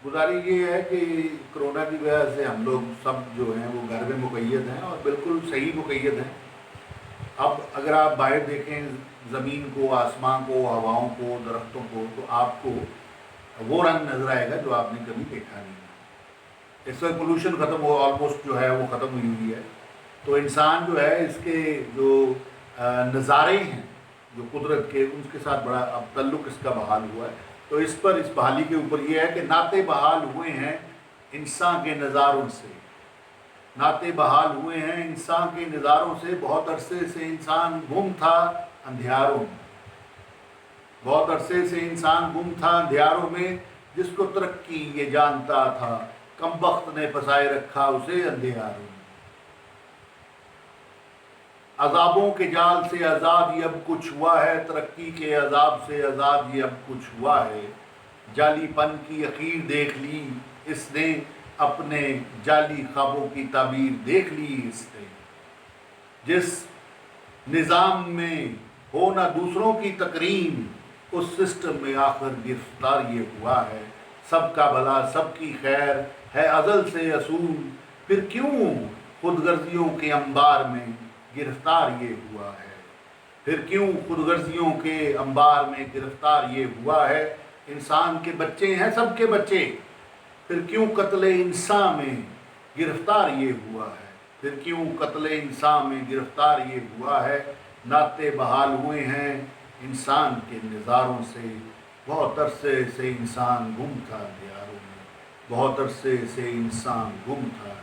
गुजारिश ये है कि कोरोना की वजह से हम लोग सब जो हैं वो घर में मुक़य्यद हैं और बिल्कुल सही मुक़य्यद हैं। अब अगर आप बाहर देखें ज़मीन को, आसमान को, हवाओं को, दरख्तों को, तो आपको वो रंग नज़र आएगा जो आपने कभी देखा नहीं है। इस वक्त पोल्यूशन ख़त्म हो, ऑलमोस्ट जो है वो ख़त्म हुई है। तो इंसान जो है इसके जो नज़ारे हैं जो कुदरत के, उसके साथ बड़ा अब तल्लुक़ इसका बहाल हुआ है। तो इस बहाली के ऊपर ये है कि नाते बहाल हुए हैं इंसान के नज़ारों से, नाते बहाल हुए हैं इंसान के नज़ारों से। बहुत अरसे से इंसान गुम था अंधियारों में, बहुत अरसे से इंसान गुम था अंधियारों में। जिसको तरक्की ये जानता था, कमबख्त ने फंसाए रखा उसे अंधियारों में। अजाबों के जाल से आज़ाद ये अब कुछ हुआ है, तरक्की के अजाब से आज़ाद ये अब कुछ हुआ है। जालीपन की अखीर देख ली इसने, अपने जाली ख्वाबों की ताबीर देख ली इसने। जिस निज़ाम में हो ना दूसरों की तकरीम, उस सिस्टम में आखिर गिरफ्तार ये हुआ है। सबका भला सबकी खैर है अज़ल से असूल, फिर क्यों खुदगर्जियों के अंबार में गिरफ्तार ये हुआ है। फिर क्यों खुदगर्जियों के अंबार में गिरफ्तार ये हुआ है। इंसान के बच्चे हैं सबके बच्चे, फिर क्यों कत्ले इंसान में गिरफ्तार ये हुआ है। फिर क्यों कत्ले इंसान में गिरफ्तार ये हुआ है। नाते बहाल हुए हैं इंसान के नज़ारों से, बहुत अरसे से इंसान गुम था अंधियारों में, बहुत अरसे से इंसान गुम था।